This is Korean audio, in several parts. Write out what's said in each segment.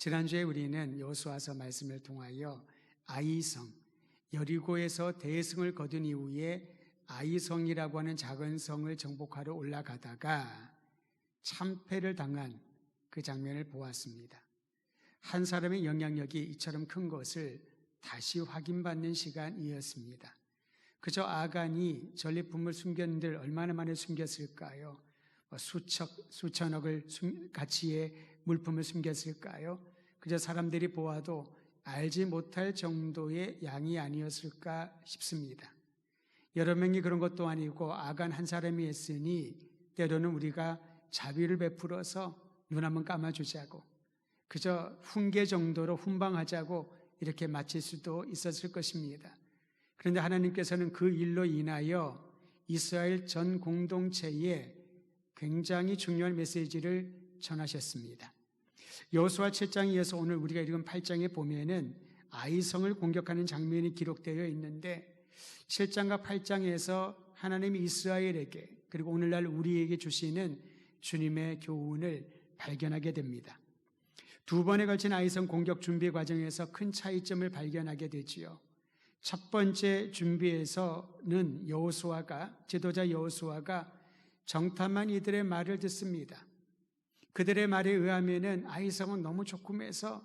지난주에 우리는 여호수아서 말씀을 통하여 아이성, 여리고에서 대승을 거둔 이후에 아이성이라고 하는 작은 성을 정복하러 올라가다가 참패를 당한 그 장면을 보았습니다. 한 사람의 영향력이 이처럼 큰 것을 다시 확인받는 시간이었습니다. 그저 아간이 전리품을 숨겼는들 얼마나 만에 숨겼을까요? 수천억을 가치의 물품을 숨겼을까요? 그저 사람들이 보아도 알지 못할 정도의 양이 아니었을까 싶습니다. 여러 명이 그런 것도 아니고 아간 한 사람이 했으니 때로는 우리가 자비를 베풀어서 눈 한번 감아주자고, 그저 훈계 정도로 훈방하자고 이렇게 마칠 수도 있었을 것입니다. 그런데 하나님께서는 그 일로 인하여 이스라엘 전 공동체에 굉장히 중요한 메시지를 전하셨습니다. 여호수아 7장에 이어서 오늘 우리가 읽은 8장에 보면은 아이성을 공격하는 장면이 기록되어 있는데 7장과 8장에서 하나님이 이스라엘에게 그리고 오늘날 우리에게 주시는 주님의 교훈을 발견하게 됩니다. 두 번에 걸친 아이성 공격 준비 과정에서 큰 차이점을 발견하게 되지요. 첫 번째 준비에서는 지도자 여호수아가 정탐한 이들의 말을 듣습니다. 그들의 말에 의하면은 아이성은 너무 조그매서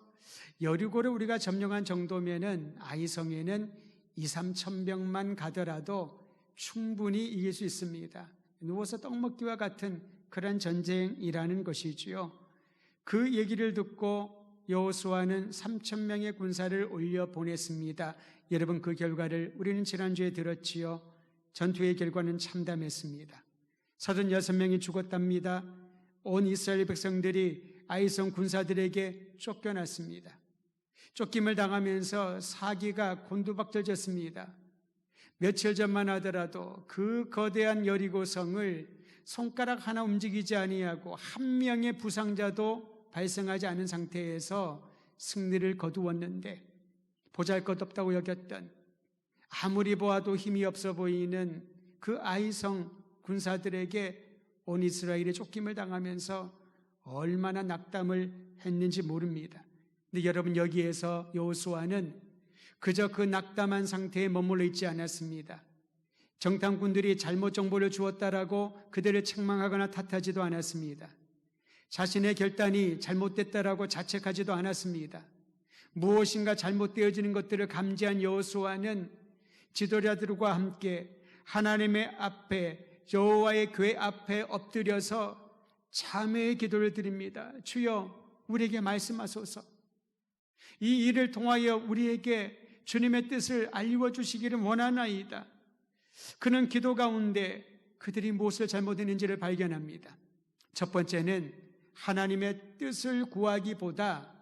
여리고를 우리가 점령한 정도면은 아이성에는 2-3천 명만 가더라도 충분히 이길 수 있습니다. 누워서 떡 먹기와 같은 그런 전쟁이라는 것이지요. 그 얘기를 듣고 여호수아는 3천 명의 군사를 올려 보냈습니다. 여러분, 그 결과를 우리는 지난주에 들었지요. 전투의 결과는 참담했습니다. 36명이 죽었답니다. 온 이스라엘 백성들이 아이성 군사들에게 쫓겨났습니다. 쫓김을 당하면서 사기가 곤두박질졌습니다. 며칠 전만 하더라도 그 거대한 여리고성을 손가락 하나 움직이지 아니하고 한 명의 부상자도 발생하지 않은 상태에서 승리를 거두었는데, 보잘것없다고 여겼던, 아무리 보아도 힘이 없어 보이는 그 아이성 군사들에게 온 이스라엘이 쫓김을 당하면서 얼마나 낙담을 했는지 모릅니다. 근데 여러분, 여기에서 여호수아는 그저 그 낙담한 상태에 머물러 있지 않았습니다. 정탐꾼들이 잘못 정보를 주었다라고 그들을 책망하거나 탓하지도 않았습니다. 자신의 결단이 잘못됐다라고 자책하지도 않았습니다. 무엇인가 잘못되어지는 것들을 감지한 여호수아는 지도자들과 함께 하나님의 앞에, 여호와의 궤 앞에 엎드려서 참회의 기도를 드립니다. 주여, 우리에게 말씀하소서. 이 일을 통하여 우리에게 주님의 뜻을 알려주시기를 원하나이다. 그는 기도 가운데 그들이 무엇을 잘못했는지를 발견합니다. 첫 번째는 하나님의 뜻을 구하기보다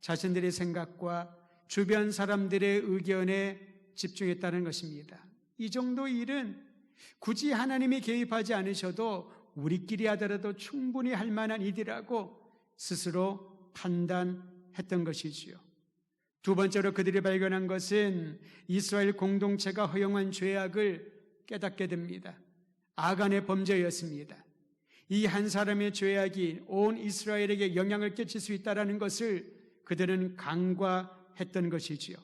자신들의 생각과 주변 사람들의 의견에 집중했다는 것입니다. 이 정도 일은 굳이 하나님이 개입하지 않으셔도 우리끼리 하더라도 충분히 할 만한 일이라고 스스로 판단했던 것이지요. 두 번째로 그들이 발견한 것은 이스라엘 공동체가 허용한 죄악을 깨닫게 됩니다. 아간의 범죄였습니다. 이 한 사람의 죄악이 온 이스라엘에게 영향을 끼칠 수 있다는 것을 그들은 간과했던 것이지요.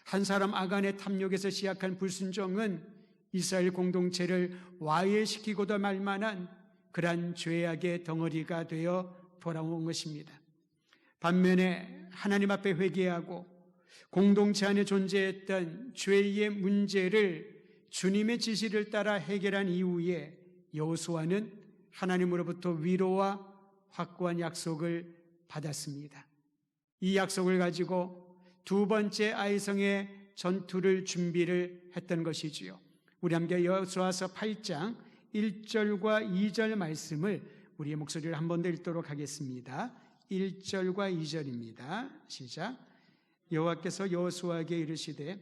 한 사람 아간의 탐욕에서 시작한 불순종은 이스라엘 공동체를 와해시키고도 말 만한 그러한 죄악의 덩어리가 되어 돌아온 것입니다. 반면에 하나님 앞에 회개하고 공동체 안에 존재했던 죄의 문제를 주님의 지시를 따라 해결한 이후에 여호수아는 하나님으로부터 위로와 확고한 약속을 받았습니다. 이 약속을 가지고 두 번째 아이성의 전투를 준비를 했던 것이지요. 우리 함께 여호수아서 8장 1절과 2절 말씀을 우리의 목소리를 한 번 더 읽도록 하겠습니다. 1절과 2절입니다. 시작. 여호와께서 여호수아에게 이르시되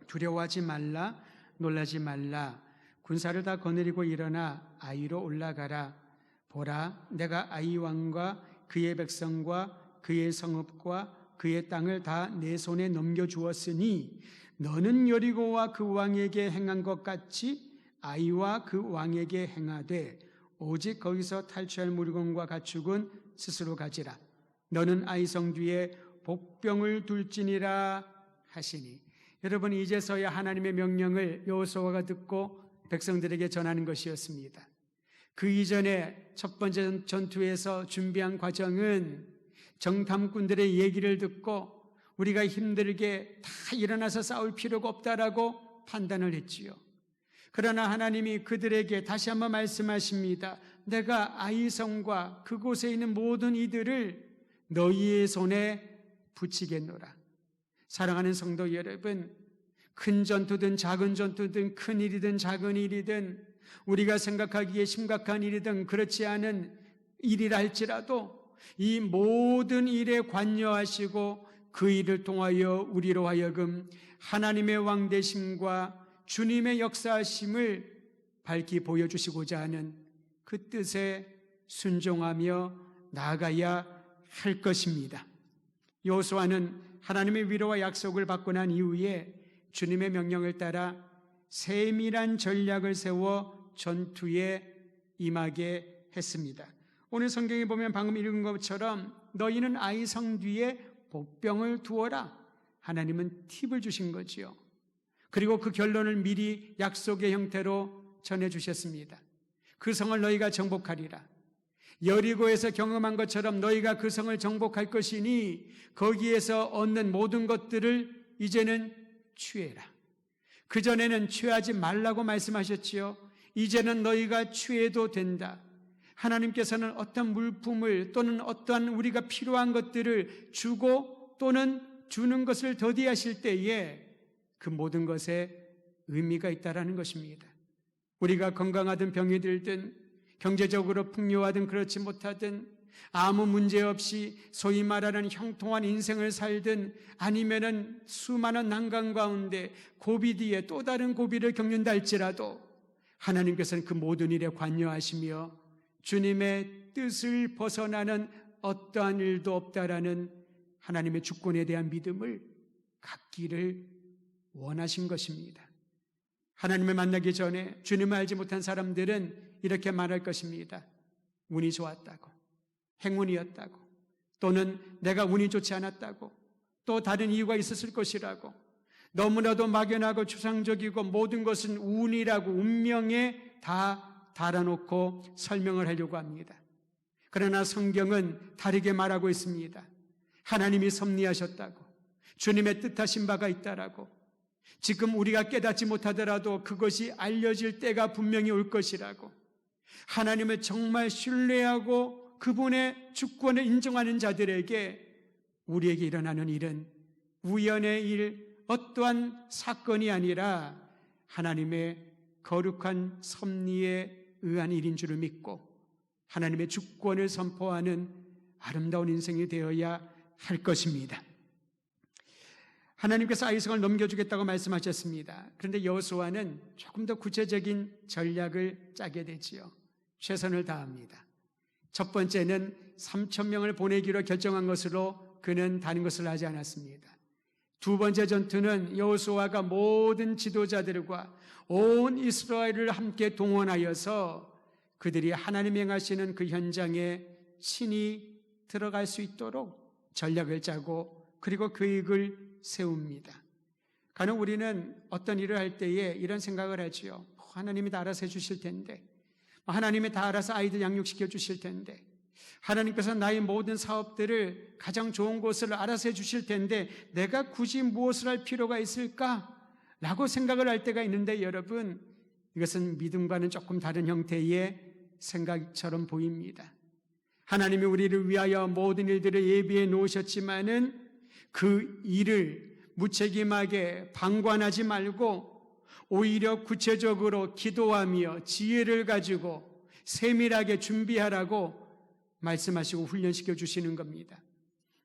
두려워하지 말라, 놀라지 말라. 군사를 다 거느리고 일어나 아이로 올라가라. 보라, 내가 아이 왕과 그의 백성과 그의 성읍과 그의 땅을 다 내 손에 넘겨주었으니 너는 여리고와 그 왕에게 행한 것 같이 아이와 그 왕에게 행하되 오직 거기서 탈취할 물건과 가축은 스스로 가지라. 너는 아이성 뒤에 복병을 둘지니라 하시니. 여러분, 이제서야 하나님의 명령을 여호수아가 듣고 백성들에게 전하는 것이었습니다. 그 이전에 첫 번째 전투에서 준비한 과정은 정탐꾼들의 얘기를 듣고 우리가 힘들게 다 일어나서 싸울 필요가 없다라고 판단을 했지요. 그러나 하나님이 그들에게 다시 한번 말씀하십니다. 내가 아이성과 그곳에 있는 모든 이들을 너희의 손에 붙이겠노라. 사랑하는 성도 여러분, 큰 전투든 작은 전투든 큰 일이든 작은 일이든 우리가 생각하기에 심각한 일이든 그렇지 않은 일이라 할지라도 이 모든 일에 관여하시고 그 일을 통하여 우리로 하여금 하나님의 왕되심과 주님의 역사하심을 밝히 보여주시고자 하는 그 뜻에 순종하며 나아가야 할 것입니다. 여호수아는 하나님의 위로와 약속을 받고 난 이후에 주님의 명령을 따라 세밀한 전략을 세워 전투에 임하게 했습니다. 오늘 성경에 보면 방금 읽은 것처럼 너희는 아이성 뒤에 복병을 두어라. 하나님은 팁을 주신 거지요. 그리고 그 결론을 미리 약속의 형태로 전해주셨습니다. 그 성을 너희가 정복하리라. 여리고에서 경험한 것처럼 너희가 그 성을 정복할 것이니 거기에서 얻는 모든 것들을 이제는 취해라. 그전에는 취하지 말라고 말씀하셨지요. 이제는 너희가 취해도 된다. 하나님께서는 어떤 물품을 또는 어떠한 우리가 필요한 것들을 주고 또는 주는 것을 더디하실 때에 그 모든 것에 의미가 있다라는 것입니다. 우리가 건강하든 병이 들든 경제적으로 풍요하든 그렇지 못하든 아무 문제 없이 소위 말하는 형통한 인생을 살든 아니면은 수많은 난관 가운데 고비 뒤에 또 다른 고비를 겪는다 할지라도 하나님께서는 그 모든 일에 관여하시며 주님의 뜻을 벗어나는 어떠한 일도 없다라는 하나님의 주권에 대한 믿음을 갖기를 원하신 것입니다. 하나님을 만나기 전에 주님을 알지 못한 사람들은 이렇게 말할 것입니다. 운이 좋았다고, 행운이었다고, 또는 내가 운이 좋지 않았다고, 또 다른 이유가 있었을 것이라고, 너무나도 막연하고 추상적이고 모든 것은 운이라고 운명에 다 달아놓고 설명을 하려고 합니다. 그러나 성경은 다르게 말하고 있습니다. 하나님이 섭리하셨다고, 주님의 뜻하신 바가 있다라고, 지금 우리가 깨닫지 못하더라도 그것이 알려질 때가 분명히 올 것이라고, 하나님을 정말 신뢰하고 그분의 주권을 인정하는 자들에게 우리에게 일어나는 일은 우연의 일, 어떠한 사건이 아니라 하나님의 거룩한 섭리에 의한 일인 줄을 믿고 하나님의 주권을 선포하는 아름다운 인생이 되어야 할 것입니다. 하나님께서 아이성을 넘겨주겠다고 말씀하셨습니다. 그런데 여호수아는 조금 더 구체적인 전략을 짜게 되지요. 최선을 다합니다. 첫 번째는 3,000명을 보내기로 결정한 것으로 그는 다른 것을 하지 않았습니다. 두 번째 전투는 여호수아가 모든 지도자들과 온 이스라엘을 함께 동원하여서 그들이 하나님이 행하시는 그 현장에 친히 들어갈 수 있도록 전략을 짜고 그리고 계획을 세웁니다. 간혹 우리는 어떤 일을 할 때에 이런 생각을 하지요. 하나님이 다 알아서 해주실 텐데, 하나님이 다 알아서 아이들 양육시켜 주실 텐데, 하나님께서 나의 모든 사업들을 가장 좋은 곳을 알아서 해주실 텐데 내가 굳이 무엇을 할 필요가 있을까? 라고 생각을 할 때가 있는데 여러분, 이것은 믿음과는 조금 다른 형태의 생각처럼 보입니다. 하나님이 우리를 위하여 모든 일들을 예비해 놓으셨지만은 그 일을 무책임하게 방관하지 말고 오히려 구체적으로 기도하며 지혜를 가지고 세밀하게 준비하라고 말씀하시고 훈련시켜 주시는 겁니다.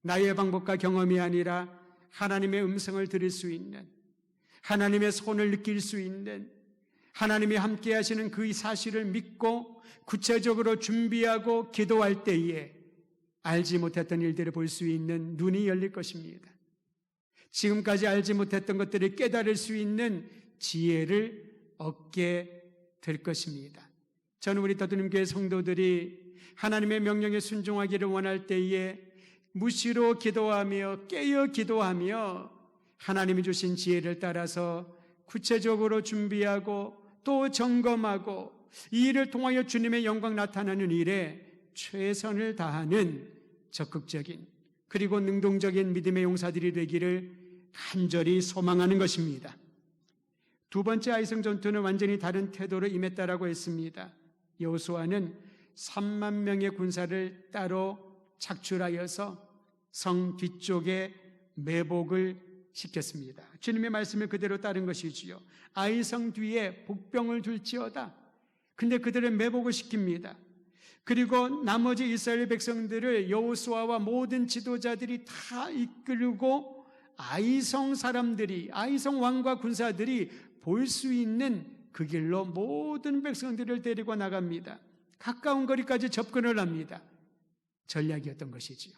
나의 방법과 경험이 아니라 하나님의 음성을 들을 수 있는, 하나님의 손을 느낄 수 있는, 하나님이 함께 하시는 그 사실을 믿고 구체적으로 준비하고 기도할 때에 알지 못했던 일들을 볼 수 있는 눈이 열릴 것입니다. 지금까지 알지 못했던 것들을 깨달을 수 있는 지혜를 얻게 될 것입니다. 저는 우리 더드림교회 성도들이 하나님의 명령에 순종하기를 원할 때에 무시로 기도하며 깨어 기도하며 하나님이 주신 지혜를 따라서 구체적으로 준비하고 또 점검하고 이 일을 통하여 주님의 영광 나타나는 일에 최선을 다하는 적극적인 그리고 능동적인 믿음의 용사들이 되기를 간절히 소망하는 것입니다. 두 번째 아이성 전투는 완전히 다른 태도로 임했다라고 했습니다. 여호수아는 3만 명의 군사를 따로 착출하여서 성 뒤쪽에 매복을 시켰습니다. 주님의 말씀을 그대로 따른 것이지요. 아이성 뒤에 복병을 둘지어다. 근데 그들을 매복을 시킵니다. 그리고 나머지 이스라엘 백성들을 여호수아와 모든 지도자들이 다 이끌고 아이성 사람들이, 아이성 왕과 군사들이 볼 수 있는 그 길로 모든 백성들을 데리고 나갑니다. 가까운 거리까지 접근을 합니다. 전략이었던 것이지요.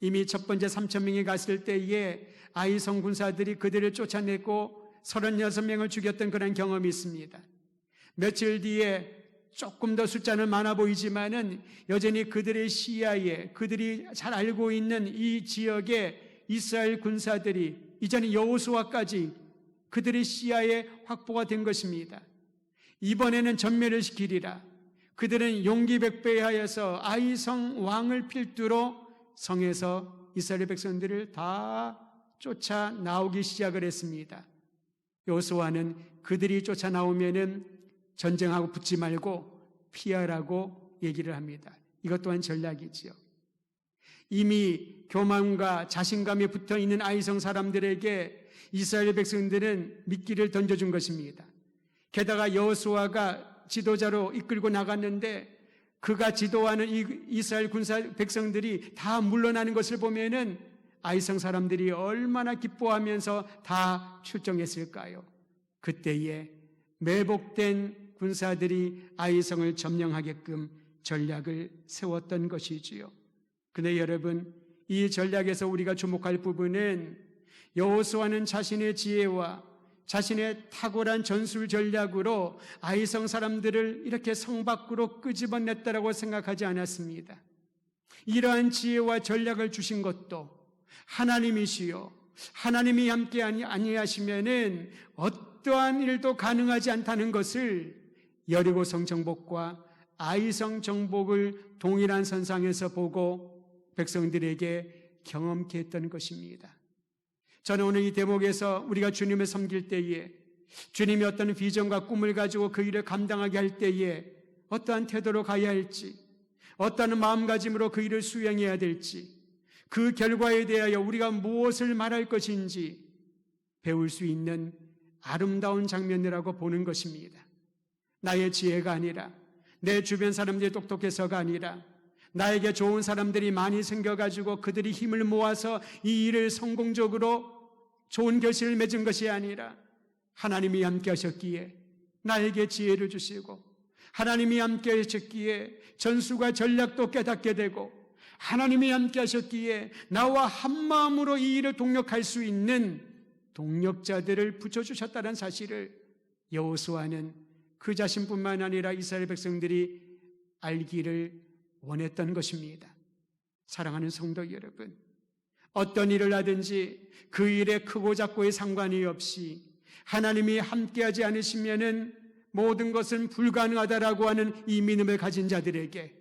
이미 첫 번째 3,000명이 갔을 때에 아이성 군사들이 그들을 쫓아내고 36명을 죽였던 그런 경험이 있습니다. 며칠 뒤에 조금 더 숫자는 많아 보이지만은 여전히 그들의 시야에, 그들이 잘 알고 있는 이 지역에 이스라엘 군사들이 이제는 여호수아까지 그들의 시야에 확보가 된 것입니다. 이번에는 전멸을 시키리라. 그들은 용기백배하여서 아이성 왕을 필두로 성에서 이스라엘 백성들을 다 쫓아 나오기 시작을 했습니다. 여호수아는 그들이 쫓아 나오면은 전쟁하고 붙지 말고 피하라고 얘기를 합니다. 이것 또한 전략이지요. 이미 교만과 자신감이 붙어 있는 아이성 사람들에게 이스라엘 백성들은 미끼를 던져준 것입니다. 게다가 여호수아가 지도자로 이끌고 나갔는데 그가 지도하는 이스라엘 군사 백성들이 다 물러나는 것을 보면은 아이성 사람들이 얼마나 기뻐하면서 다 출정했을까요? 그때에 매복된 군사들이 아이성을 점령하게끔 전략을 세웠던 것이지요. 그런데 여러분, 이 전략에서 우리가 주목할 부분은 여호수아는 자신의 지혜와 자신의 탁월한 전술 전략으로 아이성 사람들을 이렇게 성 밖으로 끄집어냈다라고 생각하지 않았습니다. 이러한 지혜와 전략을 주신 것도 하나님이시요, 하나님이 함께 아니하시면은 어떠한 일도 가능하지 않다는 것을 여리고성 정복과 아이성 정복을 동일한 선상에서 보고 백성들에게 경험케 했던 것입니다. 저는 오늘 이 대목에서 우리가 주님을 섬길 때에, 주님이 어떤 비전과 꿈을 가지고 그 일을 감당하게 할 때에 어떠한 태도로 가야 할지, 어떠한 마음가짐으로 그 일을 수행해야 될지, 그 결과에 대하여 우리가 무엇을 말할 것인지 배울 수 있는 아름다운 장면이라고 보는 것입니다. 나의 지혜가 아니라, 내 주변 사람들이 똑똑해서가 아니라, 나에게 좋은 사람들이 많이 생겨가지고 그들이 힘을 모아서 이 일을 성공적으로 좋은 결실을 맺은 것이 아니라 하나님이 함께 하셨기에 나에게 지혜를 주시고, 하나님이 함께 하셨기에 전술과 전략도 깨닫게 되고, 하나님이 함께 하셨기에 나와 한마음으로 이 일을 동력할 수 있는 동력자들을 붙여주셨다는 사실을 여호수아는 그 자신뿐만 아니라 이스라엘 백성들이 알기를 원했던 것입니다. 사랑하는 성도 여러분, 어떤 일을 하든지 그 일에 크고 작고의 상관이 없이 하나님이 함께하지 않으시면은 모든 것은 불가능하다라고 하는 이 믿음을 가진 자들에게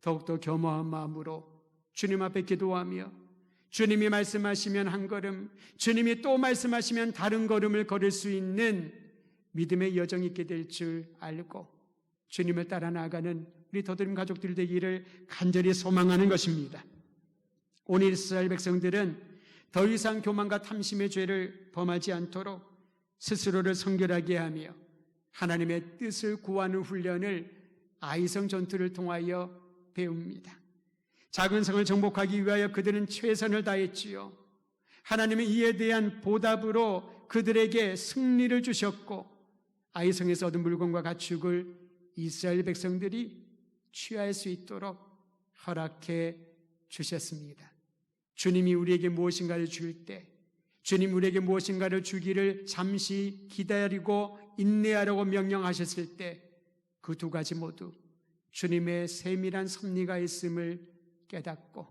더욱더 겸허한 마음으로 주님 앞에 기도하며, 주님이 말씀하시면 한 걸음, 주님이 또 말씀하시면 다른 걸음을 걸을 수 있는 믿음의 여정이 있게 될 줄 알고 주님을 따라 나아가는 우리 더드림 가족들 되기를 간절히 소망하는 것입니다. 오늘 이스라엘 백성들은 더 이상 교만과 탐심의 죄를 범하지 않도록 스스로를 성결하게 하며 하나님의 뜻을 구하는 훈련을 아이성 전투를 통하여 배웁니다. 작은 성을 정복하기 위하여 그들은 최선을 다했지요. 하나님은 이에 대한 보답으로 그들에게 승리를 주셨고, 아이성에서 얻은 물건과 가축을 이스라엘 백성들이 취할 수 있도록 허락해 주셨습니다. 주님이 우리에게 무엇인가를 줄 때, 주님 우리에게 무엇인가를 주기를 잠시 기다리고 인내하라고 명령하셨을 때 그 두 가지 모두 주님의 세밀한 섭리가 있음을 깨닫고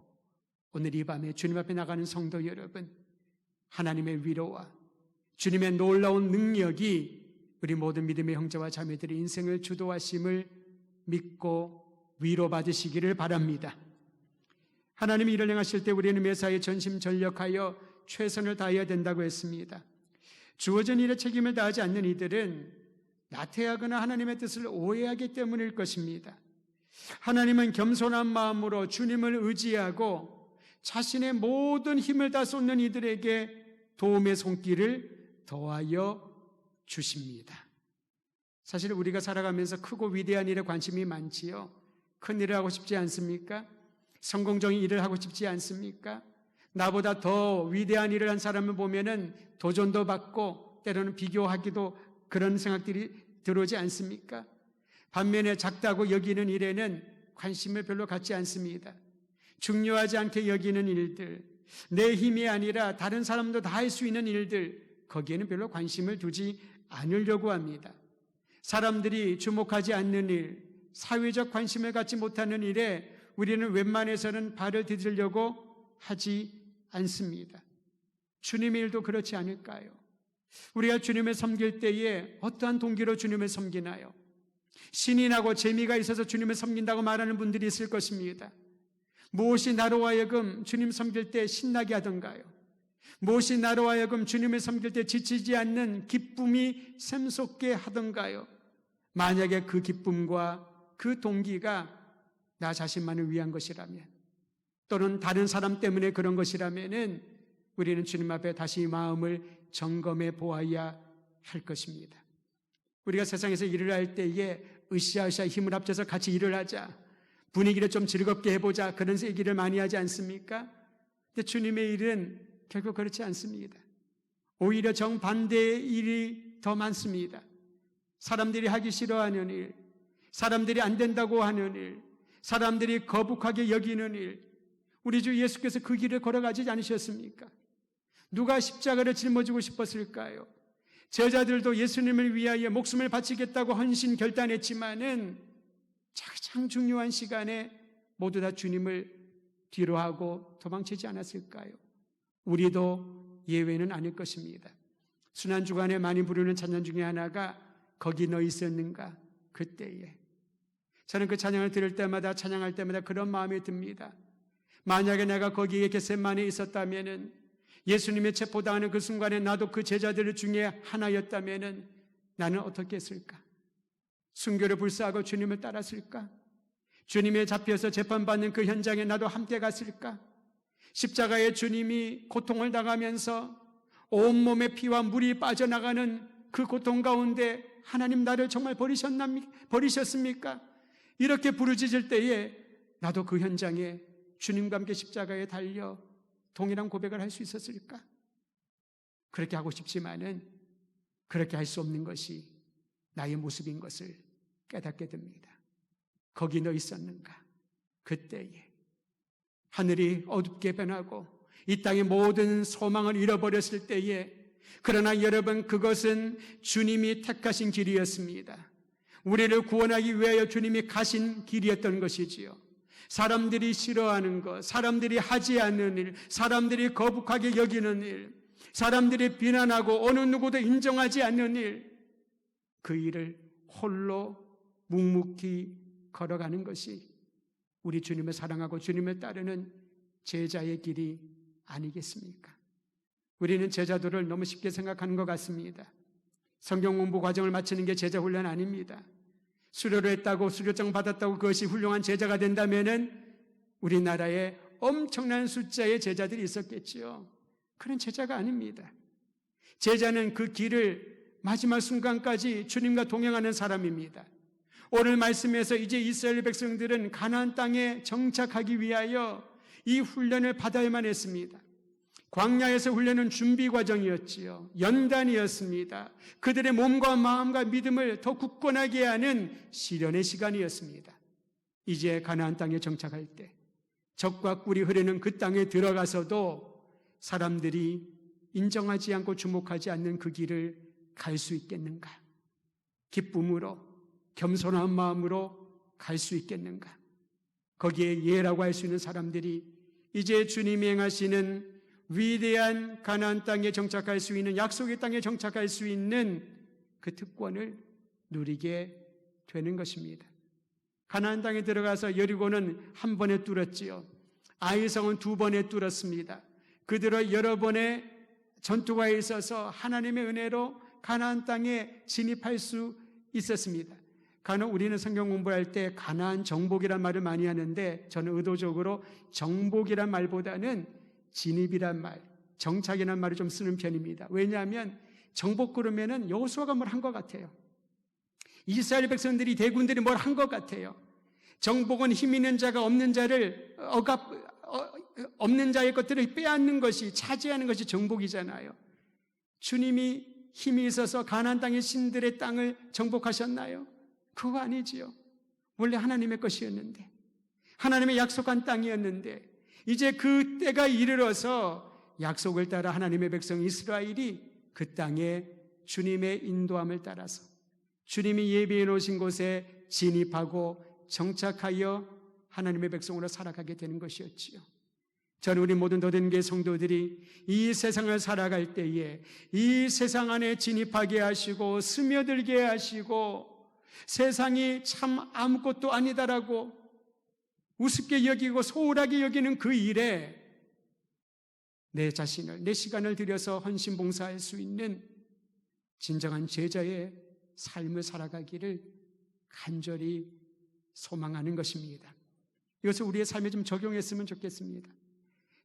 오늘 이 밤에 주님 앞에 나가는 성도 여러분, 하나님의 위로와 주님의 놀라운 능력이 우리 모든 믿음의 형제와 자매들의 인생을 주도하심을 믿고 위로받으시기를 바랍니다. 하나님이 이를 행하실 때 우리는 매사에 전심전력하여 최선을 다해야 된다고 했습니다. 주어진 일에 책임을 다하지 않는 이들은 나태하거나 하나님의 뜻을 오해하기 때문일 것입니다. 하나님은 겸손한 마음으로 주님을 의지하고 자신의 모든 힘을 다 쏟는 이들에게 도움의 손길을 더하여 주십니다. 사실 우리가 살아가면서 크고 위대한 일에 관심이 많지요. 큰 일을 하고 싶지 않습니까? 성공적인 일을 하고 싶지 않습니까? 나보다 더 위대한 일을 한 사람을 보면은 도전도 받고 때로는 비교하기도 그런 생각들이 들어오지 않습니까? 반면에 작다고 여기는 일에는 관심을 별로 갖지 않습니다. 중요하지 않게 여기는 일들, 내 힘이 아니라 다른 사람도 다 할 수 있는 일들, 거기에는 별로 관심을 두지 않으려고 합니다. 사람들이 주목하지 않는 일, 사회적 관심을 갖지 못하는 일에 우리는 웬만해서는 발을 디디려고 하지 않습니다. 주님의 일도 그렇지 않을까요? 우리가 주님을 섬길 때에 어떠한 동기로 주님을 섬기나요? 신이 나고 재미가 있어서 주님을 섬긴다고 말하는 분들이 있을 것입니다. 무엇이 나로 하여금 주님 섬길 때 신나게 하던가요? 무엇이 나로 하여금 주님을 섬길 때 지치지 않는 기쁨이 샘솟게 하던가요? 만약에 그 기쁨과 그 동기가 나 자신만을 위한 것이라면, 또는 다른 사람 때문에 그런 것이라면은 우리는 주님 앞에 다시 마음을 점검해 보아야 할 것입니다. 우리가 세상에서 일을 할 때에 으쌰으쌰 힘을 합쳐서 같이 일을 하자, 분위기를 좀 즐겁게 해보자, 그런 얘기를 많이 하지 않습니까? 근데 주님의 일은 결국 그렇지 않습니다. 오히려 정반대의 일이 더 많습니다. 사람들이 하기 싫어하는 일, 사람들이 안 된다고 하는 일, 사람들이 거북하게 여기는 일, 우리 주 예수께서 그 길을 걸어가지 않으셨습니까? 누가 십자가를 짊어지고 싶었을까요? 제자들도 예수님을 위하여 목숨을 바치겠다고 헌신 결단했지만은 가장 중요한 시간에 모두 다 주님을 뒤로하고 도망치지 않았을까요? 우리도 예외는 아닐 것입니다. 순환주간에 많이 부르는 찬양 중에 하나가 거기 너 있었는가 그때에. 저는 그 찬양을 들을 때마다, 찬양할 때마다 그런 마음이 듭니다. 만약에 내가 거기에 겟세마네에 있었다면은, 예수님의 체포당하는 그 순간에 나도 그 제자들 중에 하나였다면은 나는 어떻게 했을까? 순교를 불사하고 주님을 따랐을까? 주님에 잡혀서 재판받는 그 현장에 나도 함께 갔을까? 십자가에 주님이 고통을 당하면서 온몸에 피와 물이 빠져나가는 그 고통 가운데 하나님 나를 정말 버리셨습니까? 이렇게 부르짖을 때에 나도 그 현장에 주님과 함께 십자가에 달려 동일한 고백을 할 수 있었을까? 그렇게 하고 싶지만은 그렇게 할 수 없는 것이 나의 모습인 것을 깨닫게 됩니다. 거기 너 있었는가? 그때에 하늘이 어둡게 변하고 이 땅의 모든 소망을 잃어버렸을 때에, 그러나 여러분, 그것은 주님이 택하신 길이었습니다. 우리를 구원하기 위하여 주님이 가신 길이었던 것이지요. 사람들이 싫어하는 것, 사람들이 하지 않는 일, 사람들이 거북하게 여기는 일, 사람들이 비난하고 어느 누구도 인정하지 않는 일, 그 일을 홀로 묵묵히 걸어가는 것이 우리 주님을 사랑하고 주님을 따르는 제자의 길이 아니겠습니까? 우리는 제자도를 너무 쉽게 생각하는 것 같습니다. 성경 공부 과정을 마치는 게 제자 훈련 아닙니다. 수료를 했다고, 수료증 받았다고 그것이 훌륭한 제자가 된다면은 우리나라에 엄청난 숫자의 제자들이 있었겠지요. 그런 제자가 아닙니다. 제자는 그 길을 마지막 순간까지 주님과 동행하는 사람입니다. 오늘 말씀에서 이제 이스라엘 백성들은 가나안 땅에 정착하기 위하여 이 훈련을 받아야만 했습니다. 광야에서 훈련은 준비 과정이었지요. 연단이었습니다. 그들의 몸과 마음과 믿음을 더 굳건하게 하는 시련의 시간이었습니다. 이제 가나안 땅에 정착할 때, 젖과 꿀이 흐르는 그 땅에 들어가서도 사람들이 인정하지 않고 주목하지 않는 그 길을 갈 수 있겠는가? 기쁨으로, 겸손한 마음으로 갈 수 있겠는가? 거기에 예라고 할 수 있는 사람들이 이제 주님이 행하시는 위대한 가나안 땅에 정착할 수 있는, 약속의 땅에 정착할 수 있는 그 특권을 누리게 되는 것입니다. 가나안 땅에 들어가서 여리고는 한 번에 뚫었지요. 아이성은 두 번에 뚫었습니다. 그대로 여러 번의 전투가 있어서 하나님의 은혜로 가나안 땅에 진입할 수 있었습니다. 우리는 성경 공부할 때 가나안 정복이란 말을 많이 하는데, 저는 의도적으로 정복이란 말보다는 진입이란 말, 정착이란 말을 좀 쓰는 편입니다. 왜냐하면 정복 그러면은 여호수아가 뭘 한 것 같아요. 이스라엘 백성들이, 대군들이 뭘 한 것 같아요. 정복은 힘 있는 자가 없는 자를 없는 자의 것들을 빼앗는 것이, 차지하는 것이 정복이잖아요. 주님이 힘이 있어서 가나안 땅의 신들의 땅을 정복하셨나요? 그거 아니지요. 원래 하나님의 것이었는데, 하나님의 약속한 땅이었는데, 이제 그 때가 이르러서 약속을 따라 하나님의 백성 이스라엘이 그 땅에 주님의 인도함을 따라서 주님이 예비해 놓으신 곳에 진입하고 정착하여 하나님의 백성으로 살아가게 되는 것이었지요. 저는 우리 모든 더된교회 성도들이 이 세상을 살아갈 때에 이 세상 안에 진입하게 하시고 스며들게 하시고 세상이 참 아무것도 아니다라고 우습게 여기고 소홀하게 여기는 그 일에 내 자신을, 내 시간을 들여서 헌신 봉사할 수 있는 진정한 제자의 삶을 살아가기를 간절히 소망하는 것입니다. 이것을 우리의 삶에 좀 적용했으면 좋겠습니다.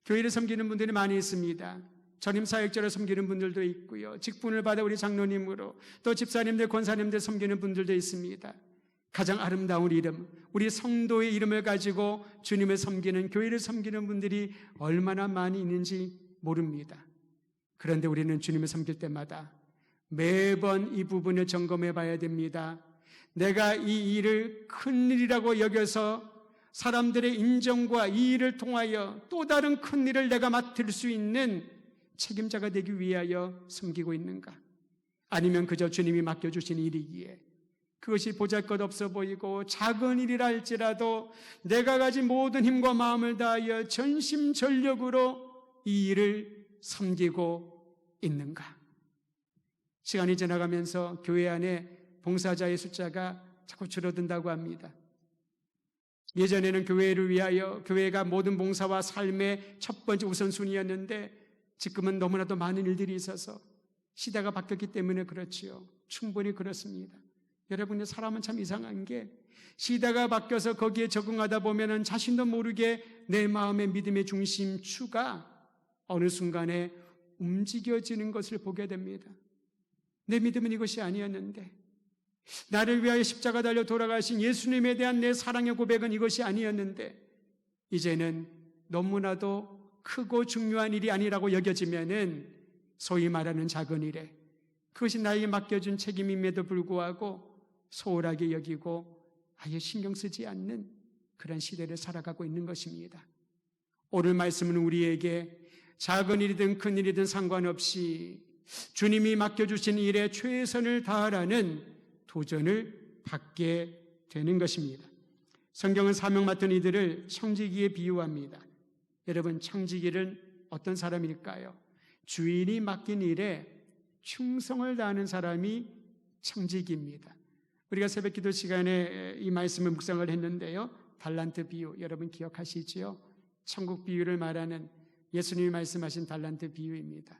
교회를 섬기는 분들이 많이 있습니다. 전임사역자로 섬기는 분들도 있고요. 직분을 받아 우리 장로님으로, 또 집사님들, 권사님들 섬기는 분들도 있습니다. 가장 아름다운 이름, 우리 성도의 이름을 가지고 주님을 섬기는, 교회를 섬기는 분들이 얼마나 많이 있는지 모릅니다. 그런데 우리는 주님을 섬길 때마다 매번 이 부분을 점검해 봐야 됩니다. 내가 이 일을 큰 일이라고 여겨서 사람들의 인정과 이 일을 통하여 또 다른 큰 일을 내가 맡을 수 있는 책임자가 되기 위하여 섬기고 있는가? 아니면 그저 주님이 맡겨주신 일이기에 그것이 보잘것없어 보이고 작은 일이라 할지라도 내가 가진 모든 힘과 마음을 다하여 전심전력으로 이 일을 섬기고 있는가? 시간이 지나가면서 교회 안에 봉사자의 숫자가 자꾸 줄어든다고 합니다. 예전에는 교회를 위하여, 교회가 모든 봉사와 삶의 첫 번째 우선순위였는데 지금은 너무나도 많은 일들이 있어서 시대가 바뀌었기 때문에 그렇지요. 충분히 그렇습니다. 여러분의 사람은 참 이상한 게 시대가 바뀌어서 거기에 적응하다 보면은 자신도 모르게 내 마음의 믿음의 중심추가 어느 순간에 움직여지는 것을 보게 됩니다. 내 믿음은 이것이 아니었는데, 나를 위하여 십자가 달려 돌아가신 예수님에 대한 내 사랑의 고백은 이것이 아니었는데, 이제는 너무나도 크고 중요한 일이 아니라고 여겨지면은 소위 말하는 작은 일에, 그것이 나에게 맡겨준 책임임에도 불구하고 소홀하게 여기고 아예 신경 쓰지 않는 그런 시대를 살아가고 있는 것입니다. 오늘 말씀은 우리에게 작은 일이든 큰 일이든 상관없이 주님이 맡겨주신 일에 최선을 다하라는 도전을 받게 되는 것입니다. 성경은 사명 맡은 이들을 청지기에 비유합니다. 여러분, 청지기는 어떤 사람일까요? 주인이 맡긴 일에 충성을 다하는 사람이 청지기입니다. 우리가 새벽기도 시간에 이 말씀을 묵상을 했는데요, 달란트 비유 여러분 기억하시지요? 천국 비유를 말하는 예수님이 말씀하신 달란트 비유입니다.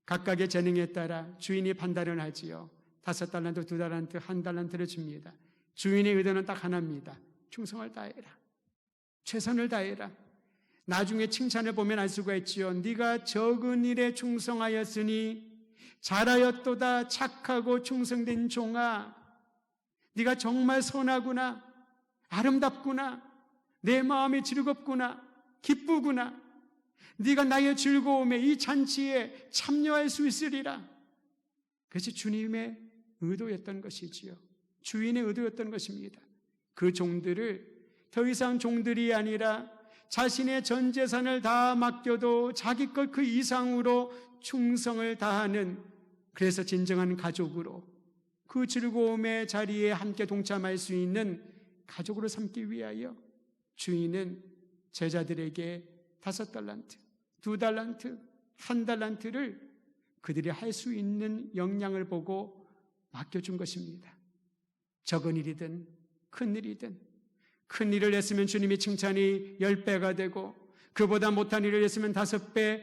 각각의 재능에 따라 주인이 판단을 하지요. 5달란트, 2달란트, 1달란트를 줍니다. 주인의 의도는 딱 하나입니다. 충성을 다해라, 최선을 다해라. 나중에 칭찬을 보면 알 수가 있지요. 네가 적은 일에 충성하였으니 잘하였도다, 착하고 충성된 종아, 네가 정말 선하구나, 아름답구나, 내 마음이 즐겁구나, 기쁘구나, 네가 나의 즐거움에, 이 잔치에 참여할 수 있으리라. 그것이 주님의 의도였던 것이지요. 주인의 의도였던 것입니다. 그 종들을 더 이상 종들이 아니라 자신의 전 재산을 다 맡겨도 자기 것 그 이상으로 충성을 다하는, 그래서 진정한 가족으로, 그 즐거움의 자리에 함께 동참할 수 있는 가족으로 삼기 위하여 주인은 제자들에게 5달란트, 2달란트, 1달란트를 그들이 할 수 있는 역량을 보고 맡겨준 것입니다. 적은 일이든 큰 일이든 큰 일을 했으면 주님이 칭찬이 10배가 되고 그보다 못한 일을 했으면 5배,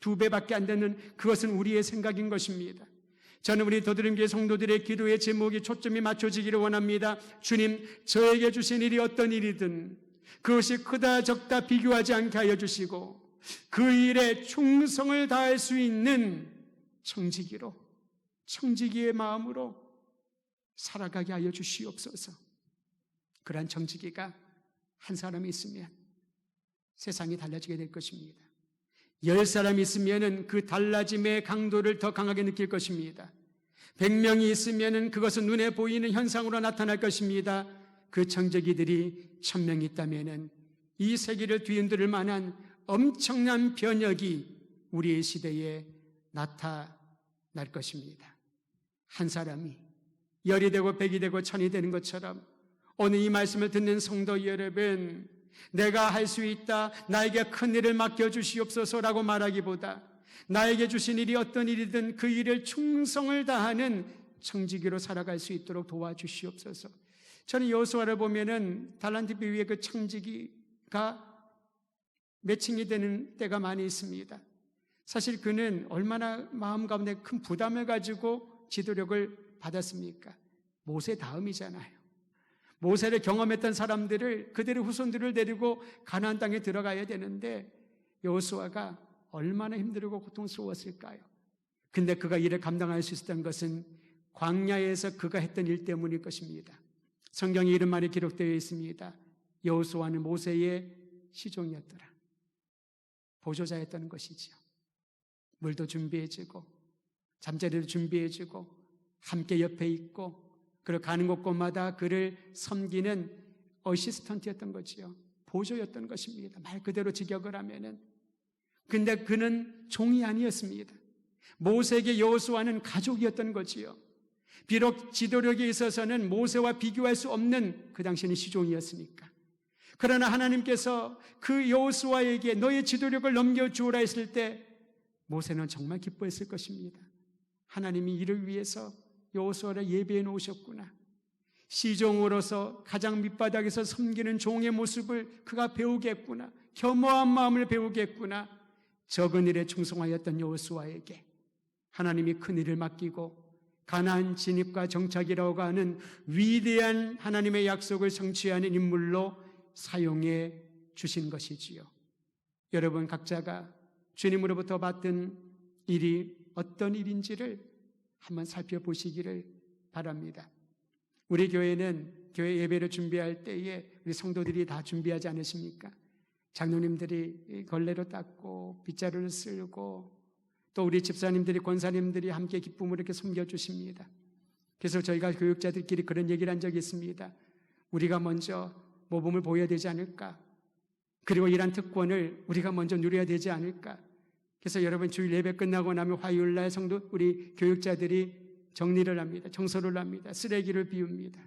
2배밖에 안 되는 그것은 우리의 생각인 것입니다. 저는 우리 더드림교회 성도들의 기도의 제목이 초점이 맞춰지기를 원합니다. 주님, 저에게 주신 일이 어떤 일이든 그것이 크다 적다 비교하지 않게 하여 주시고 그 일에 충성을 다할 수 있는 청지기로, 청지기의 마음으로 살아가게 하여 주시옵소서. 그러한 청지기가 한 사람이 있으면 세상이 달라지게 될 것입니다. 10사람이 있으면 그 달라짐의 강도를 더 강하게 느낄 것입니다. 100명이 있으면 그것은 눈에 보이는 현상으로 나타날 것입니다. 그 청지기들이 1000명이 있다면 이 세계를 뒤흔들 만한 엄청난 변혁이 우리의 시대에 나타날 것입니다. 한 사람이 10이 되고 100이 되고 1000이 되는 것처럼 오늘 이 말씀을 듣는 성도 여러분, 내가 할 수 있다, 나에게 큰 일을 맡겨주시옵소서라고 말하기보다 나에게 주신 일이 어떤 일이든 그 일을 충성을 다하는 청지기로 살아갈 수 있도록 도와주시옵소서. 저는 여호수아를 보면은 달란트 비유의 그 청지기가 매칭이 되는 때가 많이 있습니다. 사실 그는 얼마나 마음 가운데 큰 부담을 가지고 지도력을 받았습니까? 모세 다음이잖아요. 모세를 경험했던 사람들을, 그들의 후손들을 데리고 가나안 땅에 들어가야 되는데 여호수아가 얼마나 힘들고 고통스러웠을까요? 근데 그가 이를 감당할 수 있었던 것은 광야에서 그가 했던 일 때문일 것입니다. 성경에 이런 말이 기록되어 있습니다. 여호수아는 모세의 시종이었더라. 보조자였다는 것이지요. 물도 준비해주고 잠자리도 준비해주고 함께 옆에 있고 그리고 가는 곳곳마다 그를 섬기는 어시스턴트였던 거지요. 보조였던 것입니다. 말 그대로 직역을 하면은. 근데 그는 종이 아니었습니다. 모세에게 여호수아는 가족이었던 거지요. 비록 지도력에 있어서는 모세와 비교할 수 없는 그 당시에는 시종이었으니까. 그러나 하나님께서 그 여호수아에게 너의 지도력을 넘겨주오라 했을 때 모세는 정말 기뻐했을 것입니다. 하나님이 이를 위해서 여호수아를 예배해 놓으셨구나. 시종으로서 가장 밑바닥에서 섬기는 종의 모습을 그가 배우겠구나. 겸허한 마음을 배우겠구나. 적은 일에 충성하였던 여호수아에게 하나님이 큰 일을 맡기고 가나안 진입과 정착이라고 하는 위대한 하나님의 약속을 성취하는 인물로 사용해 주신 것이지요. 여러분 각자가 주님으로부터 받은 일이 어떤 일인지를 한번 살펴보시기를 바랍니다. 우리 교회는 교회 예배를 준비할 때에 우리 성도들이 다 준비하지 않으십니까? 장로님들이 걸레로 닦고 빗자루를 쓸고 또 우리 집사님들이 권사님들이 함께 기쁨으로 이렇게 섬겨주십니다. 그래서 저희가 교육자들끼리 그런 얘기를 한 적이 있습니다. 우리가 먼저 모범을 보여야 되지 않을까? 그리고 이러한 특권을 우리가 먼저 누려야 되지 않을까? 그래서 여러분 주일 예배 끝나고 나면 화요일날 성도 우리 교육자들이 정리를 합니다. 청소를 합니다. 쓰레기를 비웁니다.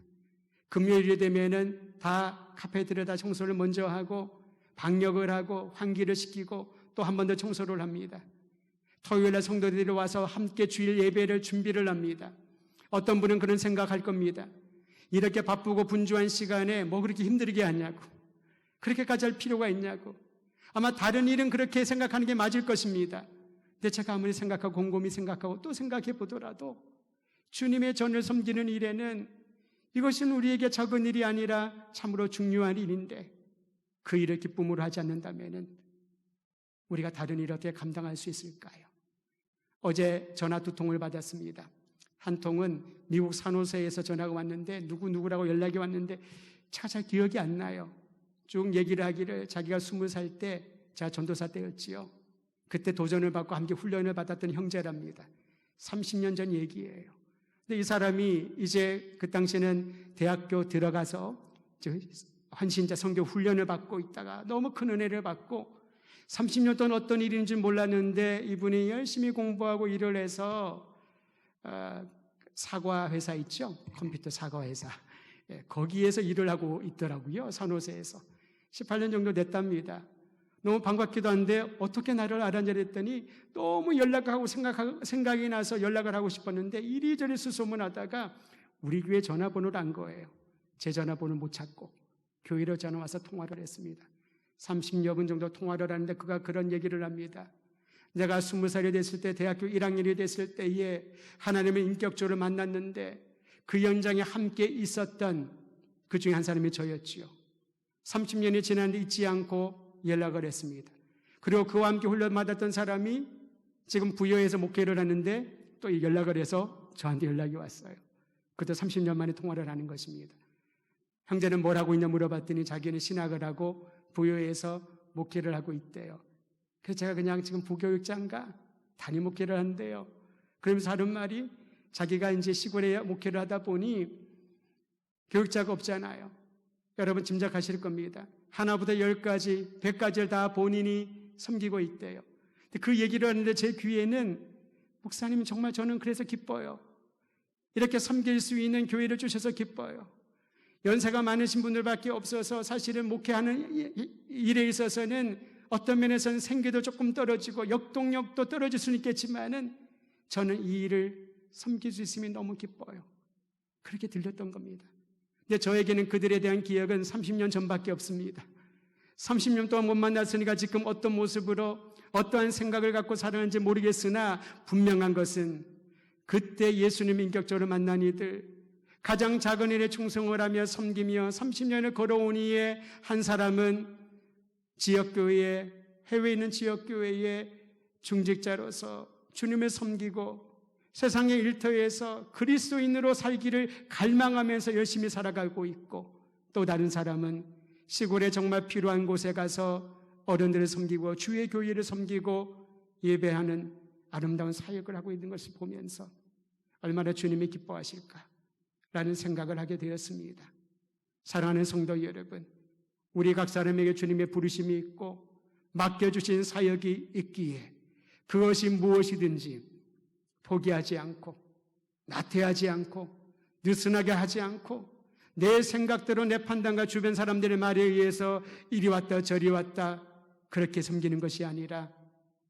금요일이 되면은 다 카페들에다 청소를 먼저 하고 방역을 하고 환기를 시키고 또 한 번 더 청소를 합니다. 토요일날 성도들이 와서 함께 주일 예배를 준비를 합니다. 어떤 분은 그런 생각할 겁니다. 이렇게 바쁘고 분주한 시간에 뭐 그렇게 힘들게 하냐고, 그렇게까지 할 필요가 있냐고. 아마 다른 일은 그렇게 생각하는 게 맞을 것입니다. 근데 제가 아무리 생각하고 곰곰이 생각하고 또 생각해 보더라도 주님의 전을 섬기는 일에는 이것은 우리에게 적은 일이 아니라 참으로 중요한 일인데 그 일을 기쁨으로 하지 않는다면 우리가 다른 일을 어떻게 감당할 수 있을까요? 어제 전화 2통을 받았습니다. 한 통은 미국 산호세에서 전화가 왔는데 누구라고 연락이 왔는데 제가 잘 기억이 안 나요. 쭉 얘기를 하기를 자기가 20살 때 제가 전도사 때였지요. 그때 도전을 받고 함께 훈련을 받았던 형제랍니다. 30년 전 얘기예요. 근데 이 사람이 이제 그 당시에는 대학교 들어가서 헌신자 선교 훈련을 받고 있다가 너무 큰 은혜를 받고 30년 동안 어떤 일인지 몰랐는데 이분이 열심히 공부하고 일을 해서 사과 회사 있죠? 컴퓨터 사과 회사. 거기에서 일을 하고 있더라고요. 산호세에서. 18년 정도 됐답니다. 너무 반갑기도 한데 어떻게 나를 알았냐 했더니 너무 연락하고 생각이 나서 연락을 하고 싶었는데 이리저리 수소문하다가 우리 교회 전화번호를 안 거예요. 제 전화번호를 못 찾고 교회로 전화 와서 통화를 했습니다. 30여 분 정도 통화를 하는데 그가 그런 얘기를 합니다. 내가 20살이 됐을 때 대학교 1학년이 됐을 때에 하나님을 인격적으로 만났는데 그 현장에 함께 있었던 그 중에 한 사람이 저였지요. 30년이 지났는데 잊지 않고 연락을 했습니다. 그리고 그와 함께 훈련받았던 사람이 지금 부여에서 목회를 하는데 또 연락을 해서 저한테 연락이 왔어요. 그것도 30년 만에 통화를 하는 것입니다. 형제는 뭘 하고 있냐 물어봤더니 자기는 신학을 하고 부여에서 목회를 하고 있대요. 그래서 제가 그냥 지금 부교육장가 담임 목회를 한대요. 그러면서 하는 말이 자기가 이제 시골에 목회를 하다 보니 교육자가 없잖아요. 여러분 짐작하실 겁니다. 하나부터 10가지, 100가지를 다 본인이 섬기고 있대요. 그 얘기를 하는데 제 귀에는 목사님 정말 저는 그래서 기뻐요. 이렇게 섬길 수 있는 교회를 주셔서 기뻐요. 연세가 많으신 분들밖에 없어서 사실은 목회하는 일에 있어서는 어떤 면에서는 생계도 조금 떨어지고 역동력도 떨어질 수는 있겠지만은 저는 이 일을 섬길 수 있으면 너무 기뻐요. 그렇게 들렸던 겁니다. 근데 저에게는 그들에 대한 기억은 30년 전밖에 없습니다. 30년 동안 못 만났으니까 지금 어떤 모습으로 어떠한 생각을 갖고 살았는지 모르겠으나 분명한 것은 그때 예수님 인격적으로 만난 이들, 가장 작은 일에 충성을 하며 섬기며 30년을 걸어온 이에 한 사람은 지역교회, 해외에 있는 지역교회의 중직자로서 주님을 섬기고 세상의 일터에서 그리스도인으로 살기를 갈망하면서 열심히 살아가고 있고, 또 다른 사람은 시골에 정말 필요한 곳에 가서 어른들을 섬기고 주의 교회를 섬기고 예배하는 아름다운 사역을 하고 있는 것을 보면서 얼마나 주님이 기뻐하실까라는 생각을 하게 되었습니다. 사랑하는 성도 여러분, 우리 각 사람에게 주님의 부르심이 있고 맡겨주신 사역이 있기에 그것이 무엇이든지 포기하지 않고 나태하지 않고 느슨하게 하지 않고 내 생각대로 내 판단과 주변 사람들의 말에 의해서 이리 왔다 저리 왔다 그렇게 섬기는 것이 아니라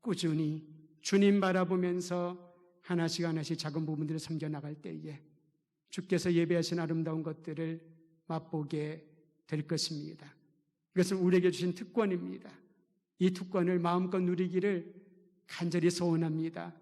꾸준히 주님 바라보면서 하나씩 하나씩 작은 부분들을 섬겨나갈 때에 주께서 예배하신 아름다운 것들을 맛보게 될 것입니다. 이것은 우리에게 주신 특권입니다. 이 특권을 마음껏 누리기를 간절히 소원합니다.